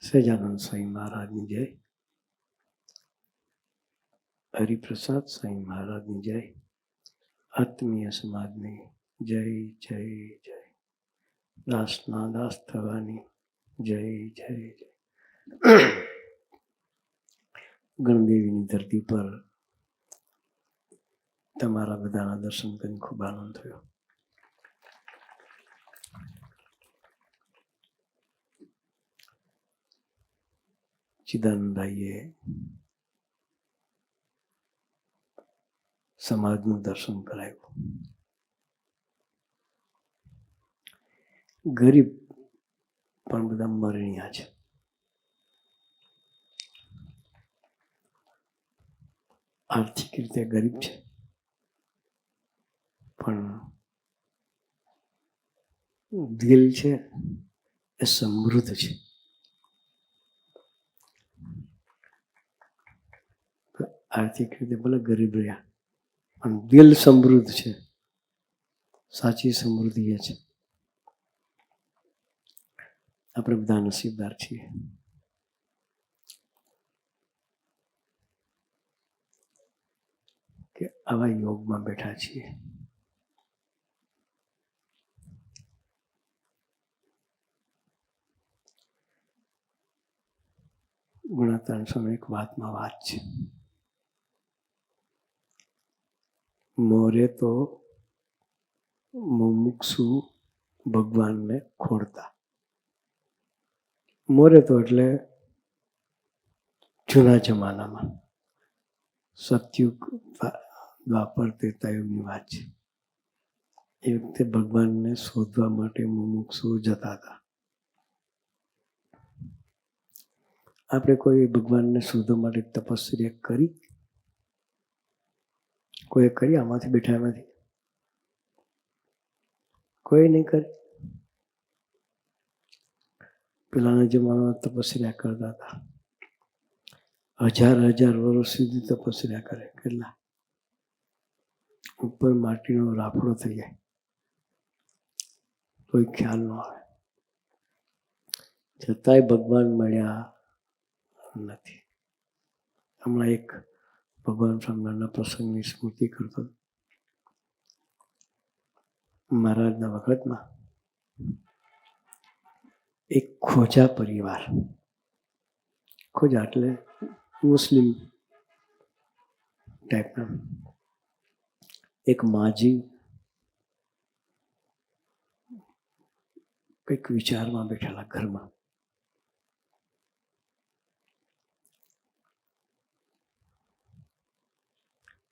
સહજાનંદ સ્વામી મહારાજની જય, હરિપ્રસાદ સ્વામી મહારાજની જય, આત્મીય સમાજની જય જય જય, દાસના દાસ થવાની જય જય જય. ગણદેવીની ધરતી પર તમારા બધાના દર્શન કરીને ખૂબ આનંદ થયો. ચિદાનંદભાઈએ સમાજનું દર્શન કરાવ્યું. ગરીબ પણ બધા મરણિયા છે. આર્થિક રીતે ગરીબ છે પણ દિલ છે એ સમૃદ્ધ છે. આર્થિક રીતે ભલે ગરીબ રહ્યા પણ દિલ સમૃદ્ધ છે. સાચી સમૃદ્ધિ એ છે. આપણે બધા નસીબદાર છીએ. કે આવા યોગમાં બેઠા છીએ. ગુણાત્રણ સ્વામી એક વાતમાં વાત છે. મોરે તો મુમુક્ષુ ભગવાનને ખોડતા. મોરે તો એટલે જૂના જમાનામાં સતયુગ દ્વાપર ત્રેતાયુગની વાત છે. એ વખતે ભગવાનને શોધવા માટે મુમુક્ષુઓ જતા હતા. આપણે કોઈ ભગવાનને શોધવા માટે તપસ્યા કરી? કોઈ કરી? આમાંથી બેઠા એમાંથી કોઈ નહીં કરે. પેલાના જમાનામાં તપસ્યા કરતા હતા. હજાર વર્ષ સુધી તપસ્યા કરે. કેટલા? ઉપર માટીનો રાફડો થઈ જાય, કોઈ ખ્યાલ ન આવે. છતાંય ભગવાન મળ્યા નથી. હમણાં એક ભગવાન સ્વામિનારાયણના પ્રસંગની સ્મૃતિ કરતો. મહારાજના વખતમાં એક ખોજા પરિવાર, ખોજા એટલે મુસ્લિમ ટાઈપના, એક માજી કંઈક વિચારમાં બેઠેલા ઘરમાં.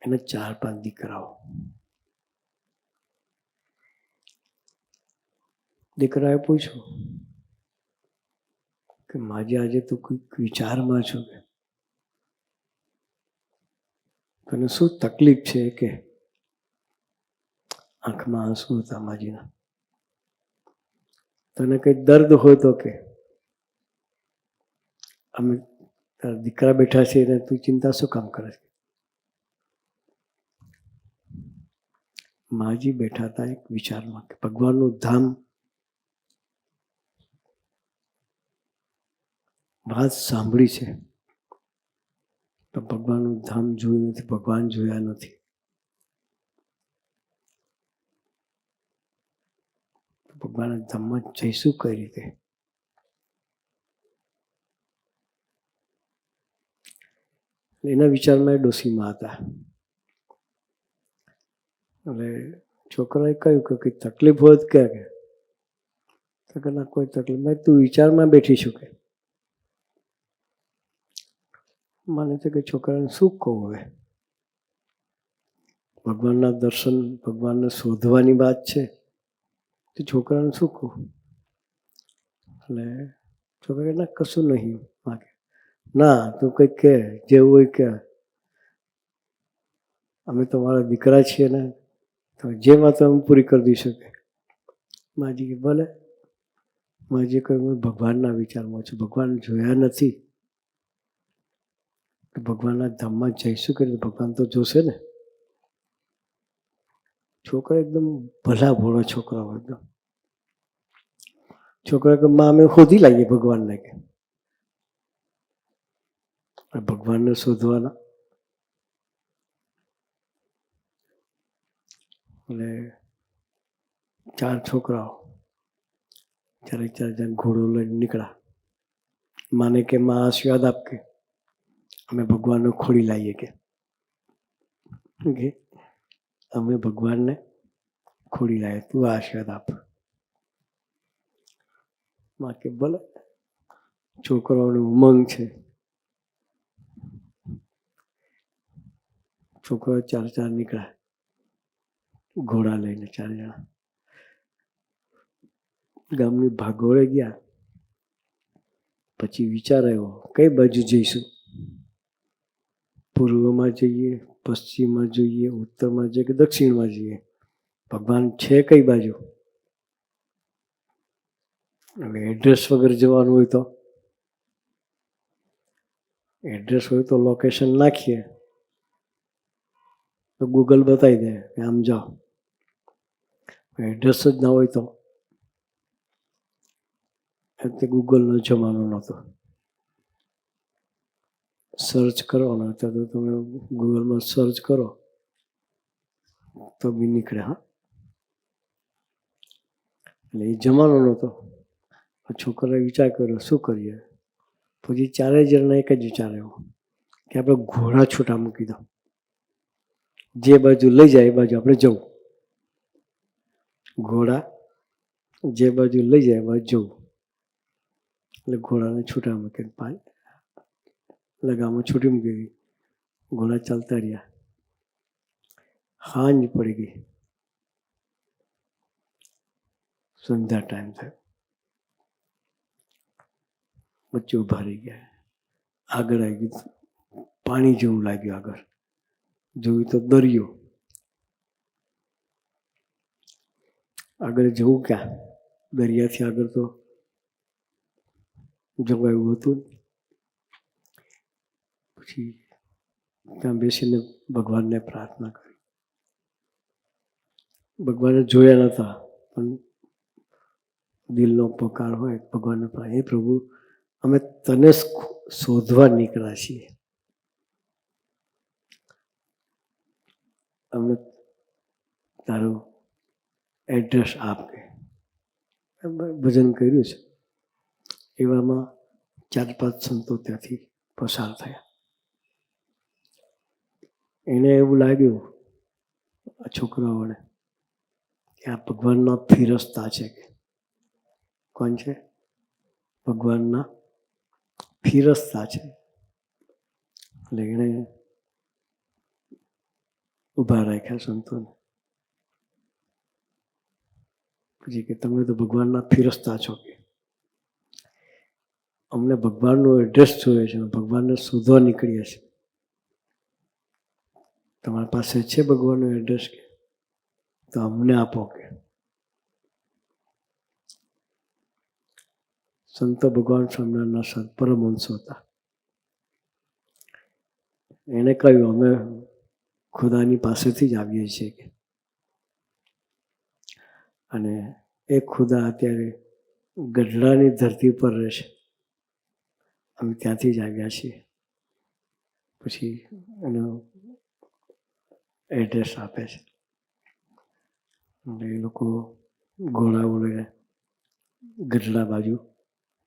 એને 4-5 દીકરાઓ. દીકરાએ પૂછ્યું કે માજી આજે તું કોઈક વિચારમાં છું કે તને શું તકલીફ છે? કે આંખમાં આંસુ હતા માજીના. તને કઈ દર્દ હોય તો કે અમે તારા દીકરા બેઠા છે એને તું ચિંતા શું કામ કરે છે? માજી બેઠા હતા એક વિચારમાં કે ભગવાનનું ધામ. વાત સાંભળી છે તો ભગવાનનું ધામ જોયું નથી, ભગવાન જોયા નથી. ભગવાનના ધામમાં જઈશું કઈ રીતે? એના વિચારમાં એ ડોસીમાં હતા. એટલે છોકરાએ કહ્યું કે કઈ તકલીફ હોય કે ના કોઈ તકલીફ નહીં, તું વિચારમાં બેઠી છું કે. માને છે કે છોકરાને શું કહું હવે? ભગવાનના દર્શન, ભગવાનને શોધવાની વાત છે તો છોકરાને શું કહું? એટલે છોકરા ના કશું નહીં. ના તું કંઈક કે, જેવું હોય કે. અમે તમારા દીકરા છીએ ને, તો જે વાત અમે પૂરી કરી દઈશું કે. માજી કે ભલે. માજી કહ્યું હું ભગવાનના વિચારમાં છું, ભગવાન જોયા નથી. ભગવાનના ધામમાં જઈશું કે ભગવાન તો જોશે ને. છોકરા એકદમ ભલા ભોળો છોકરા હોય. એકદમ છોકરા કે માં અમે શોધી લાવીએ ભગવાનને કે. ભગવાનને શોધવાના. એટલે 4 છોકરાઓ ચારે ઘોડો લઈને નીકળ્યા. માને કે માં આશીર્વાદ આપ કે અમે ભગવાનને ખોડી લાવીએ કે અમે ભગવાનને ખોડી લાવીએ, તું આશીર્વાદ આપ. માં કે ભલે. છોકરાઓને ઉમંગ છે. છોકરાઓ 4 નીકળ્યા ઘોડા લઈને 4 જણા. ગામની ભાગોળે ગયા. પછી વિચાર આવ્યો કઈ બાજુ જઈશું? પૂર્વમાં જઈએ, પશ્ચિમમાં જઈએ, ઉત્તરમાં જઈએ કે દક્ષિણમાં જઈએ? ભગવાન છે કઈ બાજુ? હવે એડ્રેસ વગર જવાનું હોય તો? એડ્રેસ હોય તો લોકેશન નાખીએ તો ગૂગલ બતાવી દે કે આમ જાઓ. એડ્રેસ જ ના હોય તો? ગૂગલનો જમાનો નહોતો. સર્ચ કરવાનો હતો તો તમે ગૂગલમાં સર્ચ કરો તો બી નીકળે. હા, એટલે એ જમાનો નહોતો. છોકરાએ વિચાર કર્યો શું કરીએ? પછી 4 જણને એક જ વિચાર આવ્યો કે આપણે ઘોડા છૂટા મૂકી દો, જે બાજુ લઈ જાય એ બાજુ આપણે જવું. ઘોડા જે બાજુ લઈ જાય એ બાજુ જવું. એટલે ઘોડાને છૂટા મૂકીને લગામમાં છૂટી મૂકી દીધી. ઘોડા ચાલતા રહ્યા. સાંજ પડી ગઈ, સંધ્યા ટાઈમ થયો. વચ્ચે ઉભા રહી ગયા. આગળ આવી ગયું, પાણી જેવું લાગ્યું. આગળ જોયું તો દરિયો. આગળ જવું ક્યાં? દરિયાથી આગળ તો જવાયું હતું. પછી ત્યાં બેસીને ભગવાનને પ્રાર્થના કરી. ભગવાને જોયા નહોતા પણ દિલનો પકાર હોય ભગવાનને પ્રાર્થના, હે પ્રભુ અમે તને શોધવા નીકળ્યા છીએ, અમને તારું એડ્રેસ આપ કે. ભજન કર્યું છે. એવામાં 4-5 સંતો ત્યાંથી પસાર થયા. એને એવું લાગ્યું આ છોકરાઓને કે આ ભગવાનના ફિરસ્તા છે. કે કોણ છે? ભગવાનના ફિરસ્તા છે. એટલે એણે ઊભા રાખ્યા સંતોને. પછી કે તમે તો ભગવાનના ફિરસ્તા છો, કે અમને ભગવાનનું એડ્રેસ જોઈએ છે, ભગવાનને શોધવા નીકળ્યા છે. તમારી પાસે છે ભગવાનનું એડ્રેસ? કે તો અમને આપો. કે સંત ભગવાન સ્વામિનારાયણના સંત પરમહંસો હતા. એને કહ્યું અમે ખુદાની પાસેથી જ આવીએ છીએ કે, અને એ ખુદા અત્યારે ગઢડાની ધરતી પર રહે છે, અમે ત્યાંથી જ આવ્યા છીએ. પછી એનો એડ્રેસ આપે છે. એ લોકો ઘોડા વળે ગઢડા બાજુ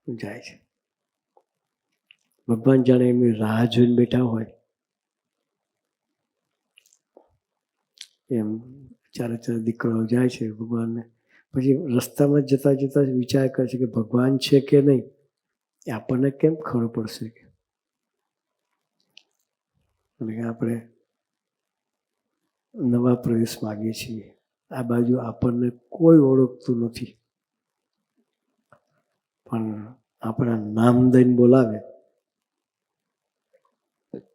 જાય છે. ભગવાન જાણે એમની રાહ જોઈને બેઠા હોય એમ 4 દીકરાઓ જાય છે ભગવાનને. પછી રસ્તામાં જતા જતા વિચાર કરે છે કે ભગવાન છે કે નહીં એ આપણને કેમ ખબર પડશે? કે આપણે નવા પ્રવેશ માગીએ છીએ, આ બાજુ આપણને કોઈ ઓળખતું નથી, પણ આપણા નામ દઈને બોલાવે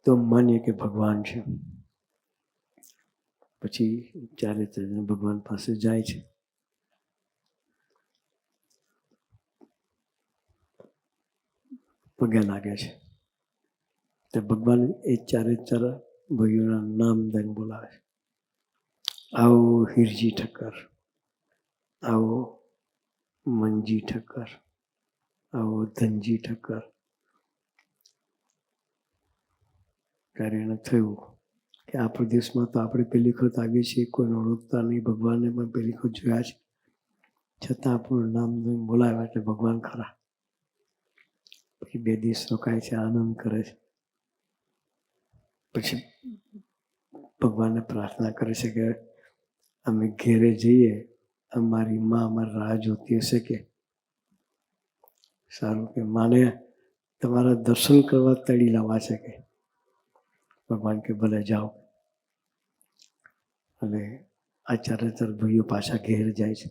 તો માનીએ કે ભગવાન છે. પછી 4 ભગવાન પાસે જાય છે. પગે લાગે છે. તો ભગવાન એ 4 ભાઈઓના નામ દઈને બોલાવે છે. આવો હિરજી ઠક્કર, આવો મંજી ઠક્કર, આવો ધનજી ઠક્કર. ત્યારે એને થયું કે આ પ્રદેશમાં તો આપણે પહેલી વખત આવીએ છીએ, કોઈને ઓળખતા નહીં, ભગવાનને પણ પહેલી વખત જોયા છે, છતાં આપણું નામ બોલાવ્યા એટલે ભગવાન ખરા. પછી 2 દિવસ રોકાય છે, આનંદ કરે છે. પછી ભગવાનને પ્રાર્થના કરે છે કે અમે ઘેરે જઈએ, અમારી માં અમારી રાહ જોતી હશે કે સારું, કે માને તમારા દર્શન કરવા તળી લાવવા છે કે. ભગવાન કે ભલે જાઓ. અને આ 4 ભાઈઓ પાછા ઘેર જાય છે.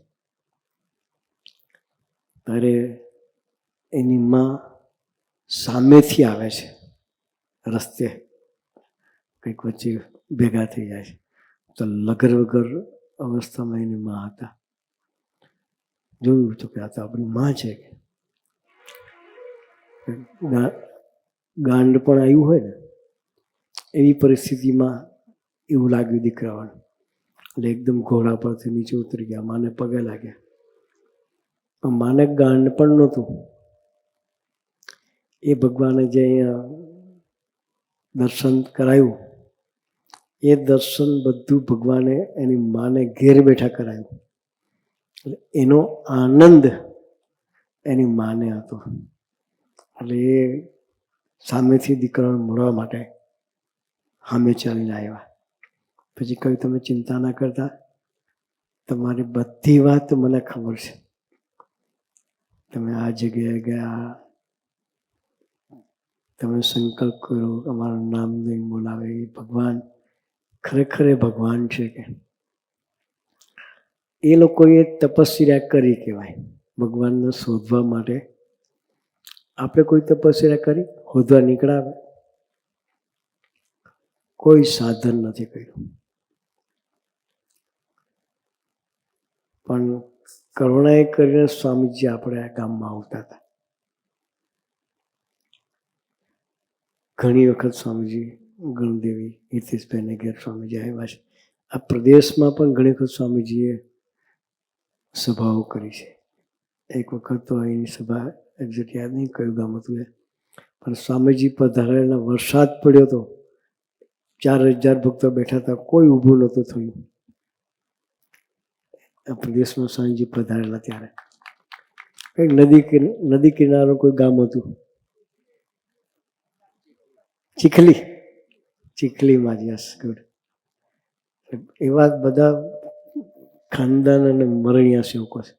ત્યારે એની માં સામેથી આવે છે, રસ્તે કંઈક વચ્ચે ભેગા થઈ જાય છે. તો લગર વગર અવસ્થામાં એની માં હતા. જોયું તો કે આ તો આપણી માં છે. ગાંડ પણ આવ્યું હોય ને એવી પરિસ્થિતિમાં એવું લાગ્યું દીકરાઓને. એટલે એકદમ ઘોડા પરથી નીચે ઉતરી ગયા, માને પગે લાગ્યા. પણ માને ગાંડ પણ નહોતું. એ ભગવાને જે અહીંયા દર્શન કરાયું, એ દર્શન બધું ભગવાને એની માને ઘેર બેઠા કરાયું. એટલે એનો આનંદ એની માને હતો. એટલે એ સામેથી દીકરાને મળવા માટે સામે ચાલીને આવ્યા. પછી કહ્યું, તમે ચિંતા ના કરતા, તમારી બધી વાત મને ખબર છે. તમે આ જગ્યાએ ગયા, તમે સંકલ્પ કર્યો, અમારું નામ લઈને બોલાવે, એ ભગવાન ખરેખર એ ભગવાન છે કે. એ લોકોએ તપસ્યા કરી કહેવાય ભગવાનને શોધવા માટે. આપણે કોઈ તપસ્યા કરી શોધવા નીકળ્યા? કોઈ સાધન નથી કર્યું. પણ કરુણાએ કરીને સ્વામીજી આપણે આ ગામમાં આવતા હતા. ઘણી વખત સ્વામીજી ગણદેવી હિતેશભાઈને ઘેર સ્વામીજી આવ્યા છે. આ પ્રદેશમાં પણ ઘણી વખત સ્વામીજીએ સભાઓ કરી છે. એક વખત તો અહીંની સભા એક્ઝેક્ટ યાદ નહીં કયું ગામ હતું એ, પણ સ્વામીજી પધારેલા વરસાદ પડ્યો હતો, 4000 ભક્તો બેઠા હતા, કોઈ ઊભું નહોતું થયું. આ પ્રદેશમાં સ્વામીજી પધારેલા ત્યારે કંઈક નદી કિનારો કોઈ ગામ હતું, ચીખલીમાં. Yes, good. એવા બધા ખાનદાન અને મરણિયા સેવકો છે.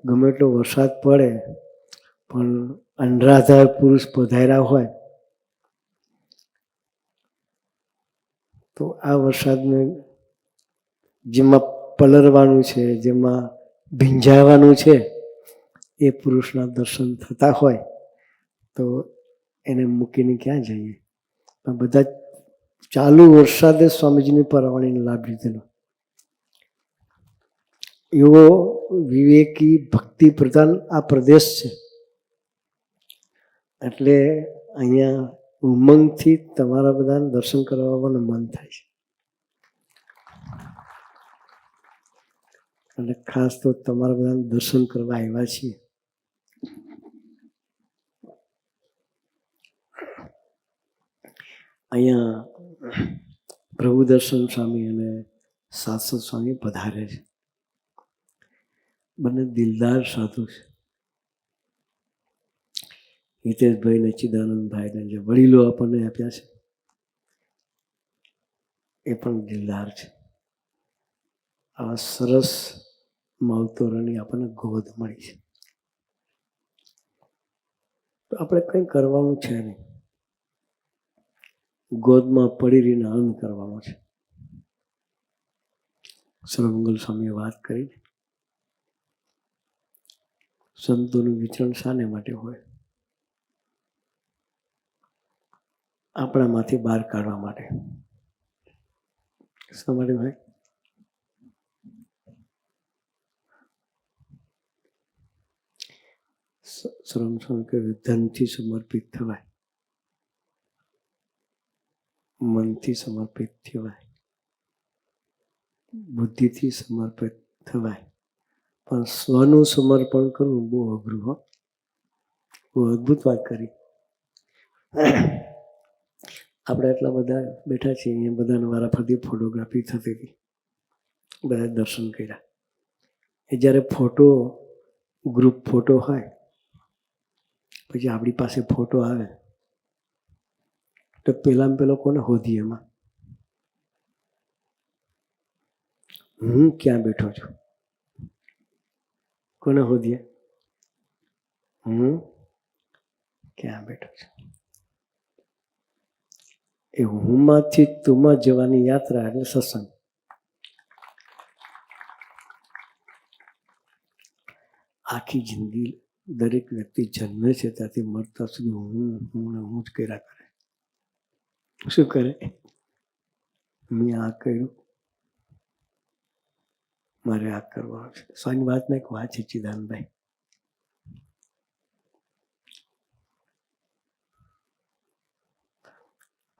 ગમે એટલો વરસાદ પડે પણ અનરાધાર પુરુષ પધાર્યા હોય તો આ વરસાદને જેમાં પલરવાનું છે, જેમાં ભીંજાવાનું છે, એ પુરુષના દર્શન થતા હોય તો એને મૂકીને ક્યાં જઈએ? પણ બધા ચાલુ વરસાદે સ્વામીજીની પરવાનીનો લાભ લીધેલો. એવો વિવેકી ભક્તિ પ્રધાન આ પ્રદેશ છે. એટલે અહીંયા ઉમંગથી તમારા બધાને દર્શન કરવાનું મન થાય છે. અને ખાસ તો તમારા બધાને દર્શન કરવા આવ્યા છીએ. અહીંયા પ્રભુ દર્શન સ્વામી અને શાશ્વત સ્વામી પધારે છે. બંને દિલદાર સાધુ છે. હિતેશભાઈ ને ચિદાનંદભાઈને જે વડીલો આપણને આપ્યા છે એ પણ દિલદાર છે. આ સરસ માવતરોની આપણને ગોદ મળી છે. તો આપણે કંઈ કરવાનું છે નહીં, ગોદમાં પડી રહીને આનંદ કરવાનો છે. સર્વમંગલ સ્વામીએ વાત કરી, સંતોનું વિચરણ શાને માટે હોય? આપણામાંથી બહાર કાઢવા માટે. શા માટે ભાઈ? સર્વમંગલ કે ધનથી સમર્પિત થવાય, મનથી સમર્પિત થવાય, બુદ્ધિથી સમર્પિત થવાય, પણ સ્વનું સમર્પણ કરવું બહુ અઘરું. હો, બહુ અદ્ભુત વાત કરી. આપણે એટલા બધા બેઠા છીએ, અહીંયા બધાને વારાફરતી ફોટોગ્રાફી થતી હતી, બધા દર્શન કર્યા. એ જ્યારે ફોટો ગ્રુપ ફોટો હોય પછી આપણી પાસે ફોટો આવે તો પેલામાં પેલો કોને હોધી? એમાં હું ક્યાં બેઠો છું? કોને હોધીએ? હું ક્યાં બેઠો છું? એ હુંમાંથી તુંમાં જવાની યાત્રા એટલે સત્સંગ. આખી જિંદગી દરેક વ્યક્તિ જન્મે છે ત્યાંથી મરતા સુધી હું જ કર્યા કરે. શું કરે? મેં આ કર્યું, મારે આ કરવા છે. સ્વામી વાતમાં એક વાત છે ચિદાનંદભાઈ,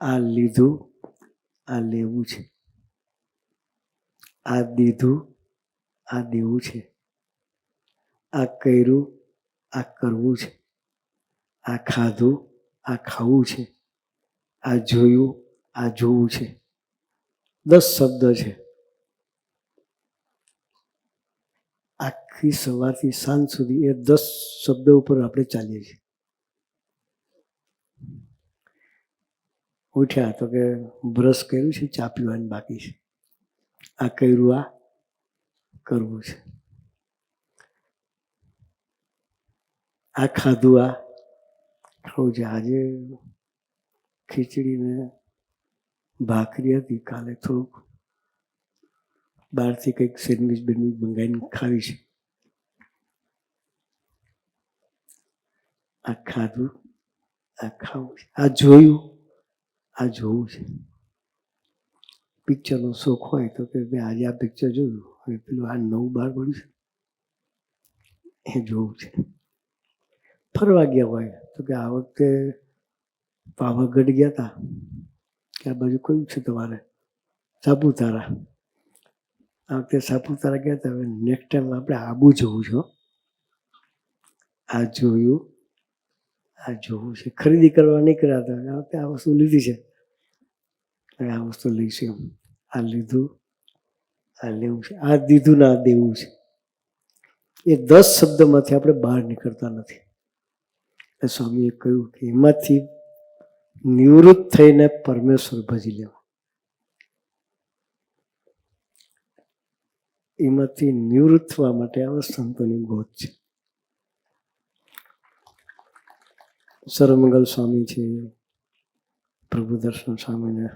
આ લીધું આ લેવું છે, આ દીધું આ દેવું છે, આ કર્યું આ કરવું છે, આ ખાધું આ ખાવું છે, આ જોયું આ જોવું છે. 10 શબ્દ છે. આખી સવારથી સાંજ સુધી એ 10 શબ્દ ઉપર આપણે ચાલીએ છીએ. ઉઠ્યા તો કે બ્રશ કર્યું છે, ચા પીવાની બાકી છે, આ કર્યું આ કરવું છે, આ ખાધું આ ખાવું છે. આજે ખીચડી ને ભાખરી હતી, કાલે થોડુંક બહારથી કંઈક સેન્ડવીચ બેન્ડવીચ મંગાવીને ખાવી છે. આ ખાધું આ ખાવું છે, આ જોયું આ જોવું છે. પિક્ચરનો શોખ હોય તો કે ભાઈ આજે આ પિક્ચર જોયું, હવે પેલું આ નવું બહાર પડ્યું છે એ જોવું છે. ફરવા ગયા હોય તો કે આ વખતે પાવાગઢ ગયા હતા કે આ બાજુ કયું છે તમારે? સાપુતારા. આ વખતે સાપુતારા ગયા હતા, હવે નેક્સ્ટ ટાઈમ આપણે આબુ જવું છે. આ જોયું આ જોવું છે. ખરીદી કરવા નીકળ્યા હતા, આ વખતે આ વસ્તુ લીધી છે, આ વસ્તુ લઈશું. આ લીધું આ લેવું છે, આ દીધું ને આ દેવું છે. એ 10 શબ્દમાંથી આપણે બહાર નીકળતા નથી. સ્વામીએ કહ્યું કે એમાંથી નિવૃત્ત થઈને પરમેશ્વર ભજી લેવા. એમાંથી નિવૃત્ત થવા માટે આવા સંતોની ગોત છે. સર્વમંગલ સ્વામી છે, પ્રભુ દર્શન સ્વામીને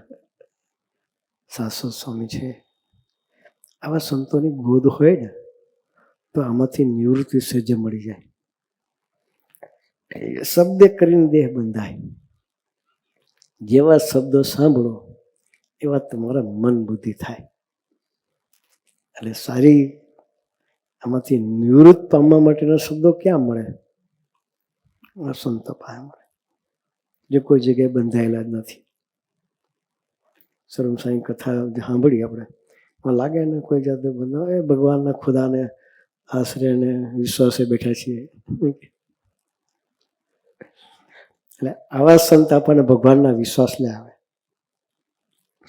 શાશ્વત સ્વામી છે. આવા સંતોની ગોદ હોય ને તો આમાંથી નિવૃત્તિ સહેજે મળી જાય. શબ્દ કરીને દેહ બંધાય. જેવા શબ્દો સાંભળો એવા તમારા મન બુદ્ધિ થાય. એટલે સારી આમાંથી નિવૃત્ત પામવા માટેના શબ્દો ક્યાં મળે? સંતો પાસે મળે, જે કોઈ જગ્યાએ બંધાયેલા જ નથી. સર્વ સાંઈ કથા સાંભળી આપણે, લાગે ને કોઈ જાતે બંધા એ ભગવાનના ખુદાને આશરે ને વિશ્વાસે બેઠા છીએ. એટલે આવા સંત આપણને ભગવાનના વિશ્વાસ લે આવે.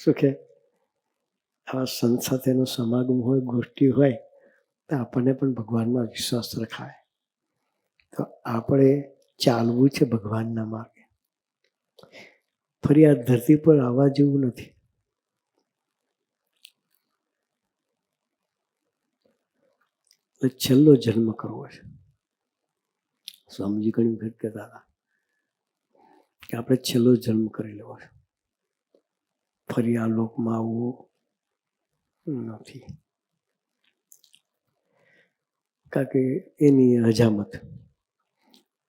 શું કે આવા સંત સાથેનો સમાગમ હોય, ગોષ્ઠી હોય તો આપણને પણ ભગવાનમાં વિશ્વાસ રખાય. તો આપણે ચાલવું છે ભગવાનના માર્ગે. ફરી આ ધરતી પર આવવા જેવું નથી. છેલ્લો જન્મ કરવો છે. સ્વામીજી ઘણી વખત કહેતા હતા કે આપણે છેલ્લો જન્મ કરી લેવો છે, ફરી આ લોકમાં આવવું નથી. કારણ કે એની હજામત,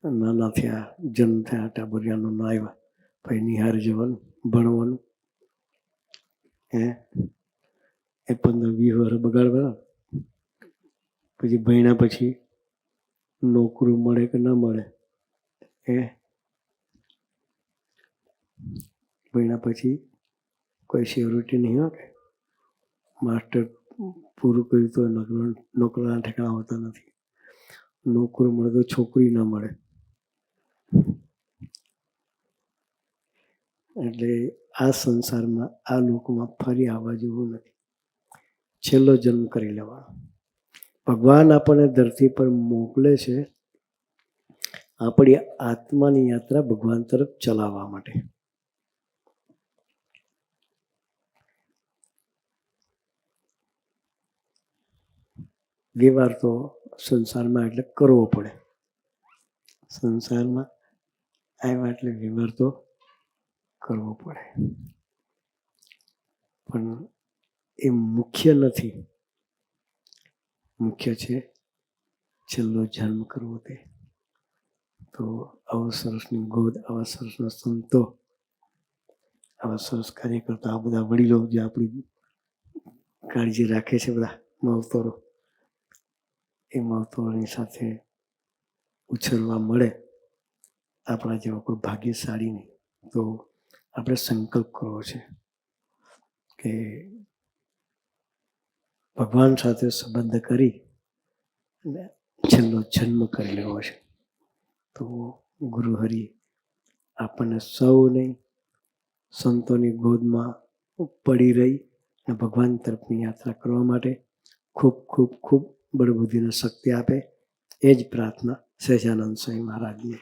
નાના થયા, જન્મ થયા, ટાબરિયાનો ના આવ્યા, પછી નિહાર જવાનું, ભણવાનું, એ 15-20 વર્ષ બગાડવા, પછી ભણ્યા પછી નોકરી મળે કે ના મળે, ભણ્યા પછી કોઈ સિક્યોરિટી નહીં હોય. માસ્ટર પૂરું કર્યું તો નોકરીના ઠેકાણા હોતા નથી. નોકરી મળે તો છોકરી ના મળે. એટલે આ સંસારમાં આ લોકમાં ફરી આવવા જેવું નથી. છેલ્લો જન્મ કરી લેવાનો. ભગવાન આપણને ધરતી પર મોકલે છે આપણી આત્માની યાત્રા ભગવાન તરફ ચલાવવા માટે. વ્યવહાર તો સંસારમાં એટલે કરવો પડે. સંસારમાં આવ્યા એટલે વ્યવહાર તો કરવો પડે, પણ એ મુખ્ય નથી. મુખ્ય છે છેલ્લો જન્મ કરવો તે. તો આવા સરસની ગોદ, આવા સરસના સંતો, આવા સરસ કાર્ય કરતા આ બધા વડીલો જે આપણી કાળજી રાખે છે, બધા માવતરો, એ માવતરોની સાથે ઉછરવા મળે આપણા જેવા કોઈ ભાગ્યશાળી નહીં. તો આપણે સંકલ્પ કરવો છે કે ભગવાન સાથે સંબંધ કરી અને છેલ્લો જન્મ કરી લેવો છે. તો ગુરુ હરિ આપણને સૌને સંતોની ગોદમાં પડી રહી અને ભગવાન તરફની યાત્રા કરવા માટે ખૂબ ખૂબ ખૂબ બળબુદ્ધિને શક્તિ આપે, એ જ પ્રાર્થના સહજાનંદ સ્વામી મહારાજની.